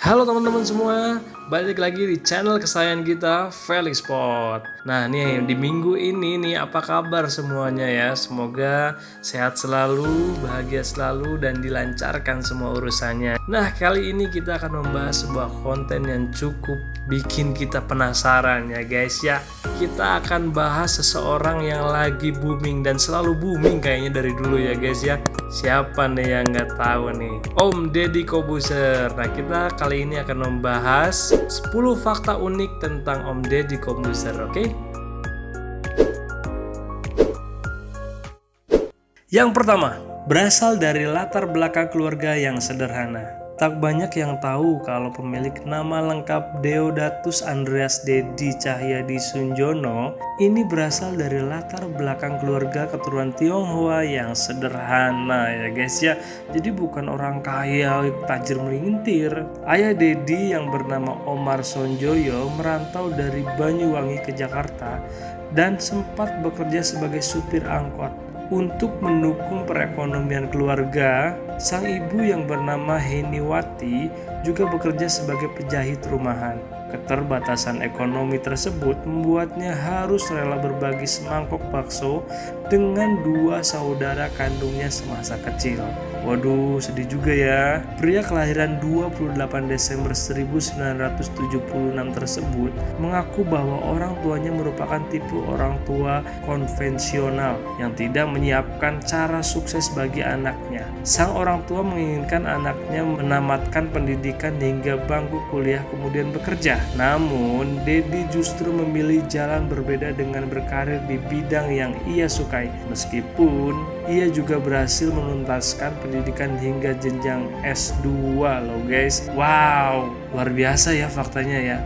Halo teman-teman semua, balik lagi di channel kesayangan kita, Felix Sport. Nah nih di minggu ini nih apa kabar semuanya ya? Semoga sehat selalu, bahagia selalu dan dilancarkan semua urusannya. Nah kali ini kita akan membahas sebuah konten yang cukup bikin kita penasaran ya guys ya. Kita akan bahas seseorang yang lagi booming dan selalu booming kayaknya dari dulu ya guys ya. Siapa nih yang nggak tahu nih? Om Deddy Corbuzier. Nah kita kali ini akan membahas 10 fakta unik tentang Om Deddy Corbuzier, oke? Yang pertama, berasal dari latar belakang keluarga yang sederhana. Tak banyak yang tahu kalau pemilik nama lengkap Deodatus Andreas Deddy Cahyadi Sunjono ini berasal dari latar belakang keluarga keturunan Tionghoa yang sederhana ya guys ya. Jadi bukan orang kaya tajir melintir. Ayah Deddy yang bernama Omar Sonjoyo merantau dari Banyuwangi ke Jakarta dan sempat bekerja sebagai supir angkot. Untuk mendukung perekonomian keluarga, sang ibu yang bernama Heniwati juga bekerja sebagai penjahit rumahan. Keterbatasan ekonomi tersebut membuatnya harus rela berbagi semangkok bakso dengan dua saudara kandungnya semasa kecil. Waduh, sedih juga ya. Pria kelahiran 28 Desember 1976 tersebut mengaku bahwa orang tuanya merupakan tipe orang tua konvensional yang tidak menyiapkan cara sukses bagi anaknya. Sang orang tua menginginkan anaknya menamatkan pendidikan hingga bangku kuliah kemudian bekerja. Namun, Deddy justru memilih jalan berbeda dengan berkarir di bidang yang ia sukai. Meskipun ia juga berhasil menuntaskan pendidikan hingga jenjang S2 loh guys. Wow, luar biasa ya faktanya ya.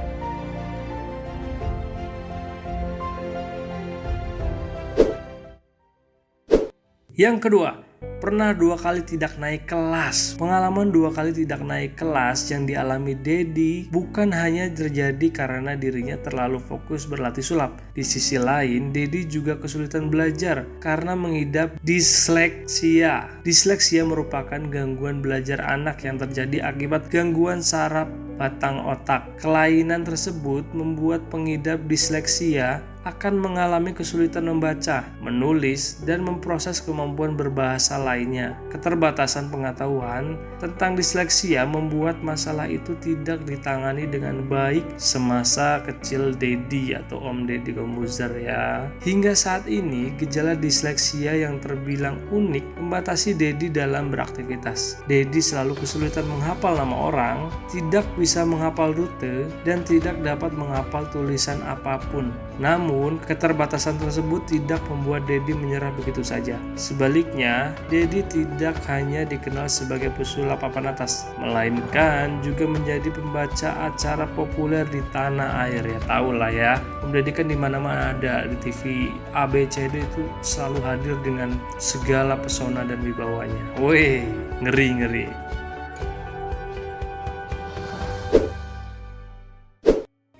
Yang kedua, pernah 2 kali tidak naik kelas. Pengalaman 2 kali tidak naik kelas yang dialami Deddy bukan hanya terjadi karena dirinya terlalu fokus berlatih sulap. Di sisi lain, Deddy juga kesulitan belajar karena mengidap disleksia. Disleksia merupakan gangguan belajar anak yang terjadi akibat gangguan saraf batang otak. Kelainan tersebut membuat pengidap disleksia akan mengalami kesulitan membaca, menulis, dan memproses kemampuan berbahasa lainnya. Keterbatasan pengetahuan tentang disleksia membuat masalah itu tidak ditangani dengan baik semasa kecil Deddy atau Om Deddy Corbuzier ya. Hingga saat ini, gejala disleksia yang terbilang unik membatasi Deddy dalam beraktivitas. Deddy selalu kesulitan menghafal nama orang, tidak bisa menghafal rute, dan tidak dapat menghafal tulisan apapun. Namun, keterbatasan tersebut tidak membuat Deddy menyerah begitu saja. Sebaliknya, Deddy tidak hanya dikenal sebagai pesulap papan atas, melainkan juga menjadi pembaca acara populer di tanah air ya. Tahu lah ya, Om Deddy kan di mana-mana ada di TV ABCD itu selalu hadir dengan segala pesona dan wibawanya. Wih, ngeri-ngeri.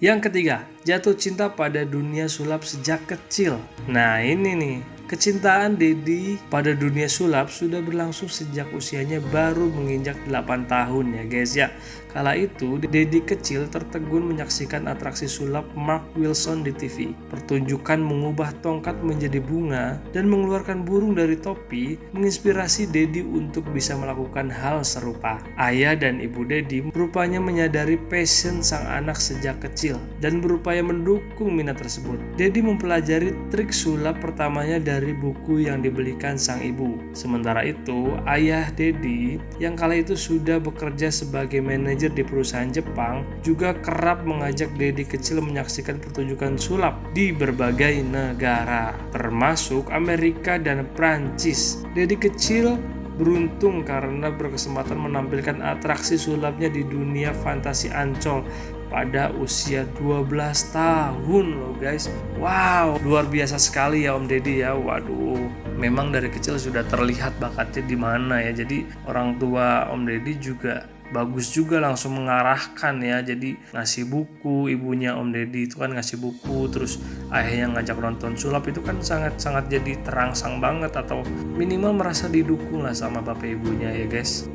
Yang ketiga, jatuh cinta pada dunia sulap sejak kecil. Nah ini nih, kecintaan Deddy pada dunia sulap sudah berlangsung sejak usianya baru menginjak 8 tahun ya guys ya. Kala itu, Deddy kecil tertegun menyaksikan atraksi sulap Mark Wilson di TV. Pertunjukan mengubah tongkat menjadi bunga dan mengeluarkan burung dari topi menginspirasi Deddy untuk bisa melakukan hal serupa. Ayah dan ibu Deddy rupanya menyadari passion sang anak sejak kecil dan berupaya mendukung minat tersebut. Deddy mempelajari trik sulap pertamanya dari buku yang dibelikan sang ibu. Sementara itu, ayah Deddy yang kala itu sudah bekerja sebagai manajer di perusahaan Jepang juga kerap mengajak Deddy kecil menyaksikan pertunjukan sulap di berbagai negara, termasuk Amerika dan Prancis. Deddy kecil beruntung karena berkesempatan menampilkan atraksi sulapnya di dunia fantasi Ancol pada usia 12 tahun loh guys. Wow, luar biasa sekali ya Om Deddy ya. Waduh, memang dari kecil sudah terlihat bakatnya di mana ya. Jadi orang tua Om Deddy juga bagus juga langsung mengarahkan ya. Jadi ngasih buku, ibunya Om Deddy itu kan ngasih buku, terus ayahnya ngajak nonton sulap, itu kan sangat-sangat jadi terangsang banget atau minimal merasa didukung lah sama bapak ibunya ya guys.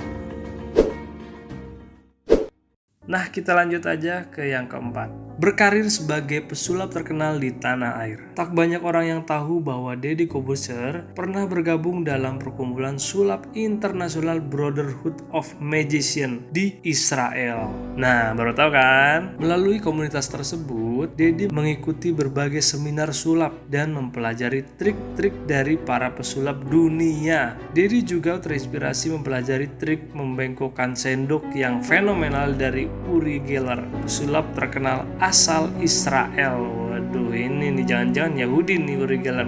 Nah, kita lanjut aja ke yang keempat. Berkarir sebagai pesulap terkenal di tanah air. Tak banyak orang yang tahu bahwa Deddy Corbuzier pernah bergabung dalam perkumpulan sulap internasional Brotherhood of Magicians di Israel. Nah, baru tahu kan? Melalui komunitas tersebut, Deddy mengikuti berbagai seminar sulap dan mempelajari trik-trik dari para pesulap dunia. Deddy juga terinspirasi mempelajari trik membengkokkan sendok yang fenomenal dari Uri Geller, pesulap terkenal asal Israel. Waduh, ini nih jangan-jangan Yahudi nih Uri Geller.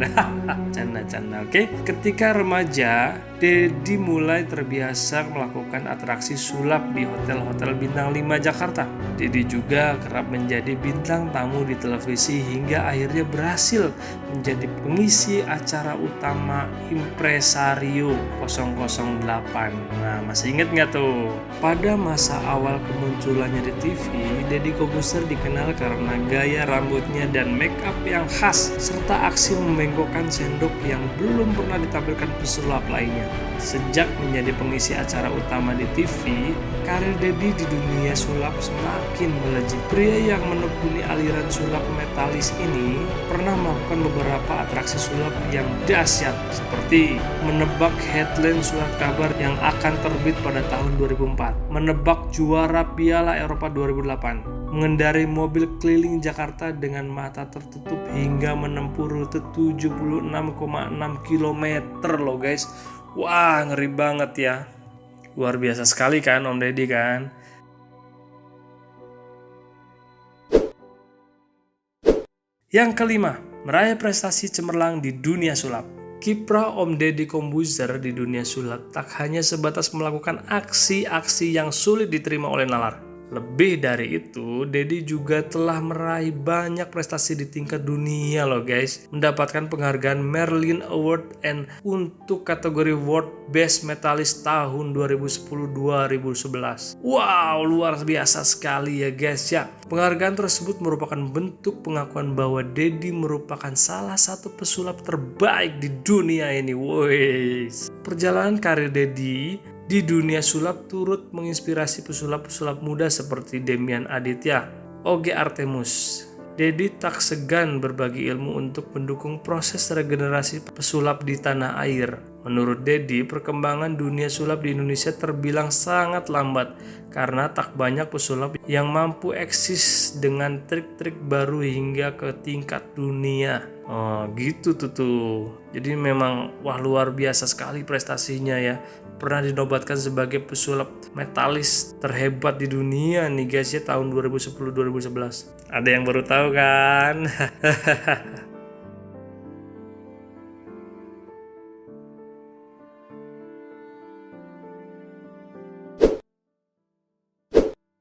Canda-canda, oke? Ketika remaja, Deddy mulai terbiasa melakukan atraksi sulap di hotel-hotel bintang 5 Jakarta. Deddy juga kerap menjadi bintang tamu di televisi hingga akhirnya berhasil menjadi pengisi acara utama Impresario 008. Nah, masih inget nggak tuh? Pada masa awal kemunculannya di TV, Deddy Corbuzier dikenal karena gaya rambutnya dan make up yang khas serta aksi membengkokkan sendok yang belum pernah ditampilkan pesulap lainnya. Sejak menjadi pengisi acara utama di TV, karir Deddy di dunia sulap semakin melejit. Pria yang menekuni aliran sulap metalis ini pernah melakukan beberapa atraksi sulap yang dahsyat, seperti menebak headline surat kabar yang akan terbit pada tahun 2004, menebak juara Piala Eropa 2008, mengendarai mobil keliling Jakarta dengan mata tertutup hingga menempuh rute 76,6 km loh guys. Wah, ngeri banget ya. Luar biasa sekali kan Om Deddy kan. Yang kelima, meraih prestasi cemerlang di dunia sulap. Kiprah Om Deddy Corbuzier di dunia sulap tak hanya sebatas melakukan aksi-aksi yang sulit diterima oleh nalar. Lebih dari itu, Deddy juga telah meraih banyak prestasi di tingkat dunia loh guys. Mendapatkan penghargaan Merlin Award untuk kategori World Best Metallist tahun 2010-2011. Wow, luar biasa sekali ya guys ya. Penghargaan tersebut merupakan bentuk pengakuan bahwa Deddy merupakan salah satu pesulap terbaik di dunia ini. Wes. Perjalanan karir Deddy di dunia sulap turut menginspirasi pesulap-pesulap muda seperti Demian Aditya, Oge Artemus. Deddy tak segan berbagi ilmu untuk mendukung proses regenerasi pesulap di tanah air. Menurut Deddy, perkembangan dunia sulap di Indonesia terbilang sangat lambat karena tak banyak pesulap yang mampu eksis dengan trik-trik baru hingga ke tingkat dunia. Oh gitu tuh. Jadi memang wah luar biasa sekali prestasinya ya. Pernah dinobatkan sebagai pesulap metalis terhebat di dunia nih guys ya tahun 2010-2011. Ada yang baru tahu kan?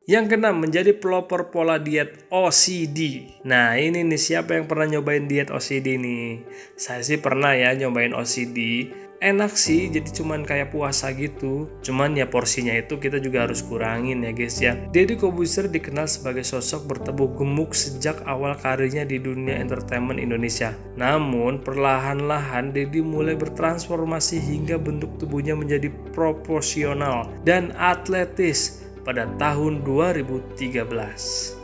Yang keenam, menjadi pelopor pola diet OCD. Nah ini nih, siapa yang pernah nyobain diet OCD nih? Saya sih pernah ya nyobain OCD. Enak sih, jadi cuman kayak puasa gitu. Cuman ya porsinya itu kita juga harus kurangin ya guys ya. Deddy Corbuzier dikenal sebagai sosok bertubuh gemuk sejak awal karirnya di dunia entertainment Indonesia. Namun perlahan-lahan Deddy mulai bertransformasi hingga bentuk tubuhnya menjadi proporsional dan atletis pada tahun 2013.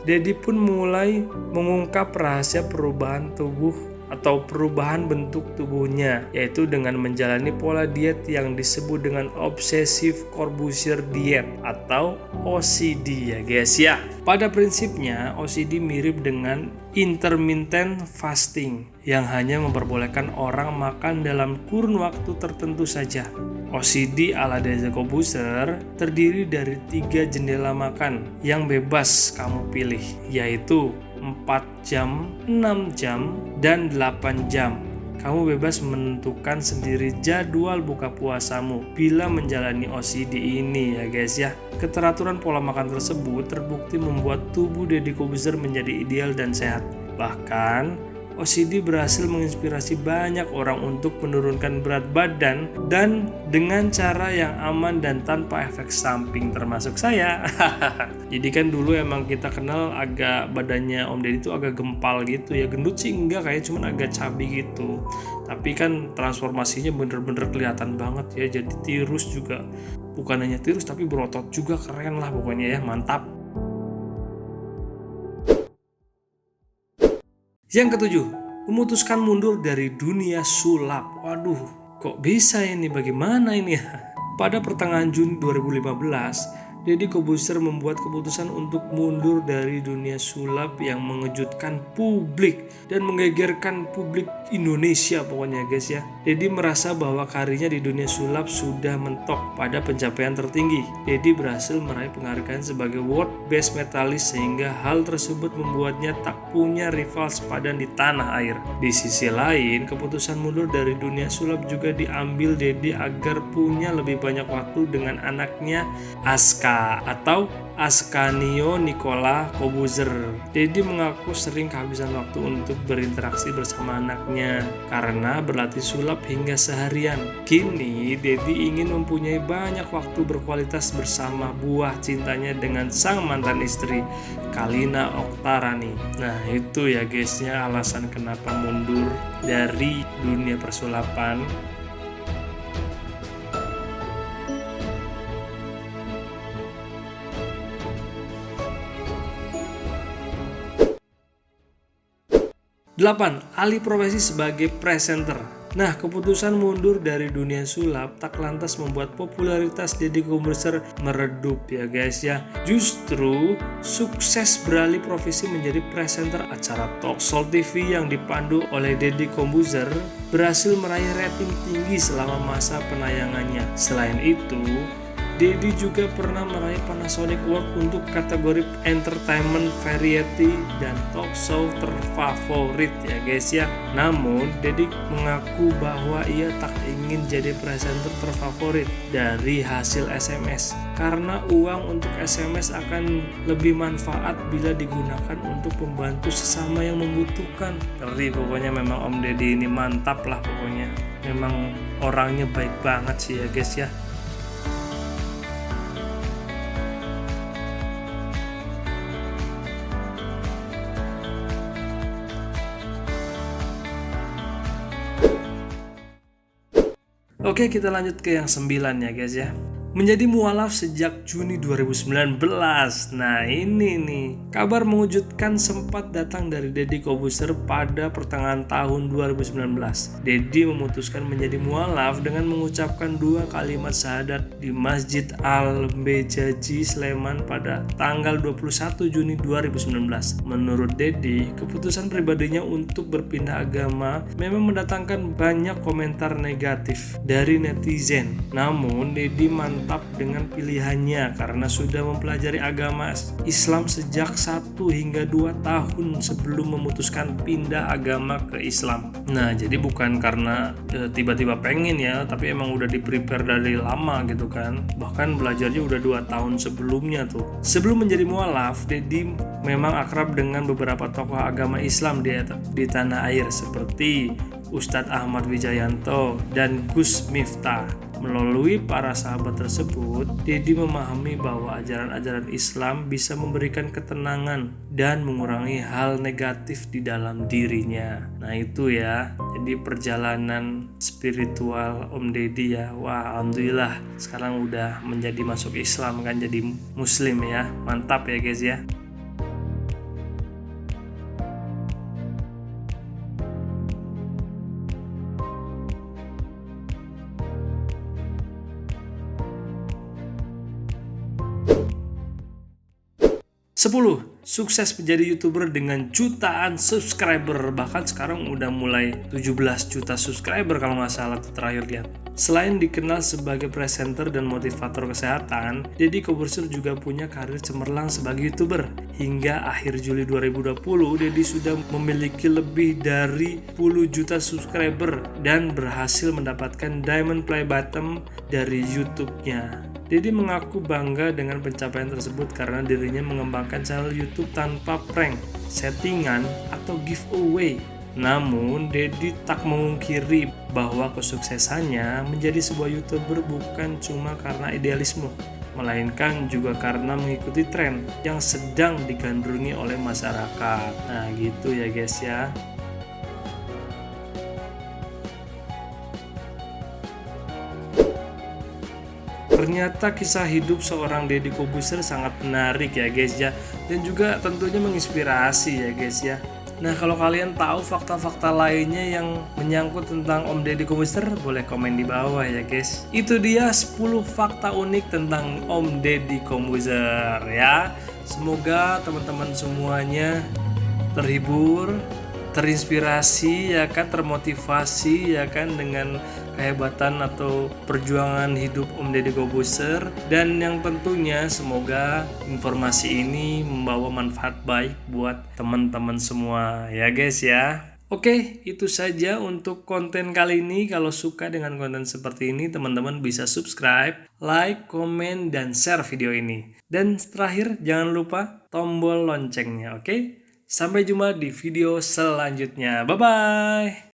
Deddy pun mulai mengungkap rahasia perubahan tubuh atau perubahan bentuk tubuhnya, yaitu dengan menjalani pola diet yang disebut dengan Obsessive Corbuzier Diet atau OCD ya guys ya. Pada prinsipnya OCD mirip dengan intermittent fasting yang hanya memperbolehkan orang makan dalam kurun waktu tertentu saja. OCD ala Deddy Corbuzier terdiri dari 3 jendela makan yang bebas kamu pilih, yaitu 4 jam, 6 jam, dan 8 jam. Kamu bebas menentukan sendiri jadwal buka puasamu bila menjalani OCD ini ya guys ya. Keteraturan pola makan tersebut terbukti membuat tubuh Deddy Corbuzier menjadi ideal dan sehat. Bahkan OCD berhasil menginspirasi banyak orang untuk menurunkan berat badan dan dengan cara yang aman dan tanpa efek samping, termasuk saya. Jadi kan dulu emang kita kenal agak badannya Om Deddy itu agak gempal gitu ya. Gendut sih enggak, kayak cuman agak cabi gitu. Tapi kan transformasinya bener-bener kelihatan banget ya. Jadi tirus juga, bukan hanya tirus tapi berotot juga, keren lah pokoknya ya, mantap. Yang ketujuh, memutuskan mundur dari dunia sulap. Waduh, kok bisa ini? Bagaimana ini ya? Pada pertengahan Juni 2015, Deddy Corbuzier membuat keputusan untuk mundur dari dunia sulap yang mengejutkan publik dan menggegerkan publik Indonesia pokoknya guys ya. Deddy merasa bahwa karirnya di dunia sulap sudah mentok pada pencapaian tertinggi. Deddy berhasil meraih penghargaan sebagai World Best Metalist sehingga hal tersebut membuatnya tak punya rival sepadan di tanah air. Di sisi lain, keputusan mundur dari dunia sulap juga diambil Deddy agar punya lebih banyak waktu dengan anaknya Aska atau Ascanio Nicola Corbuzier. Deddy mengaku sering kehabisan waktu untuk berinteraksi bersama anaknya karena berlatih sulap hingga seharian. Kini Deddy ingin mempunyai banyak waktu berkualitas bersama buah cintanya dengan sang mantan istri Kalina Oktarani. Nah itu ya guysnya alasan kenapa mundur dari dunia persulapan. Delapan, alih profesi sebagai presenter. Nah, keputusan mundur dari dunia sulap tak lantas membuat popularitas Deddy Corbuzier meredup ya guys ya. Justru sukses beralih profesi menjadi presenter acara talk show TV yang dipandu oleh Deddy Corbuzier berhasil meraih rating tinggi selama masa penayangannya. Selain itu, Deddy juga pernah meraih Panasonic Award untuk kategori Entertainment Variety dan Talk Show terfavorit ya guys ya. Namun Deddy mengaku bahwa ia tak ingin jadi presenter terfavorit dari hasil SMS karena uang untuk SMS akan lebih manfaat bila digunakan untuk membantu sesama yang membutuhkan. Ngeri pokoknya, memang Om Deddy ini mantap lah pokoknya. Memang orangnya baik banget sih ya guys ya. Oke, kita lanjut ke yang 9 ya guys ya. Menjadi mualaf sejak Juni 2019. Nah ini nih, kabar mengejutkan sempat datang dari Deddy Corbuzier pada pertengahan tahun 2019. Deddy memutuskan menjadi mualaf dengan mengucapkan 2 kalimat syahadat di Masjid Al-Bejaji Sleman pada tanggal 21 Juni 2019. Menurut Deddy, keputusan pribadinya untuk berpindah agama memang mendatangkan banyak komentar negatif dari netizen. Namun Deddy mantap dengan pilihannya karena sudah mempelajari agama Islam sejak 1 hingga 2 tahun sebelum memutuskan pindah agama ke Islam. Nah jadi bukan karena tiba-tiba pengen ya, tapi emang udah di-prepare dari lama gitu kan. Bahkan belajarnya udah 2 tahun sebelumnya tuh. Sebelum menjadi mualaf, Deddy memang akrab dengan beberapa tokoh agama Islam di tanah air seperti Ustadz Ahmad Wijayanto dan Gus Miftah. Melalui para sahabat tersebut, Deddy memahami bahwa ajaran-ajaran Islam bisa memberikan ketenangan dan mengurangi hal negatif di dalam dirinya. Nah itu ya, jadi perjalanan spiritual Om Deddy ya. Wah alhamdulillah sekarang udah menjadi masuk Islam kan, jadi muslim ya. Mantap ya guys ya. Sepuluh, sukses menjadi YouTuber dengan jutaan subscriber. Bahkan sekarang udah mulai 17 juta subscriber kalau nggak salah tuh terakhir lihat. Selain dikenal sebagai presenter dan motivator kesehatan, Deddy Corbuzier juga punya karir cemerlang sebagai YouTuber. Hingga akhir Juli 2020, Deddy sudah memiliki lebih dari 10 juta subscriber dan berhasil mendapatkan Diamond Play Button dari YouTube-nya. Deddy mengaku bangga dengan pencapaian tersebut karena dirinya mengembangkan channel YouTube tanpa prank, settingan, atau giveaway. Namun, Deddy tak memungkiri bahwa kesuksesannya menjadi sebuah YouTuber bukan cuma karena idealisme, melainkan juga karena mengikuti tren yang sedang digandrungi oleh masyarakat. Nah, gitu ya guys ya. Ternyata kisah hidup seorang Deddy Corbuzier sangat menarik ya guys ya, dan juga tentunya menginspirasi ya guys ya. Nah, kalau kalian tahu fakta-fakta lainnya yang menyangkut tentang Om Deddy Kobuser, boleh komen di bawah ya guys. Itu dia 10 fakta unik tentang Om Deddy Kobuser ya. Semoga teman-teman semuanya terhibur, terinspirasi ya kan, termotivasi ya kan dengan kehebatan atau perjuangan hidup Om Deddy Kobuser, dan yang tentunya semoga informasi ini membawa manfaat baik buat teman-teman semua ya guys ya. Oke, itu saja untuk konten kali ini. Kalau suka dengan konten seperti ini, teman-teman bisa subscribe, like, komen, dan share video ini. Dan terakhir, jangan lupa tombol loncengnya, oke? Sampai jumpa di video selanjutnya. Bye-bye.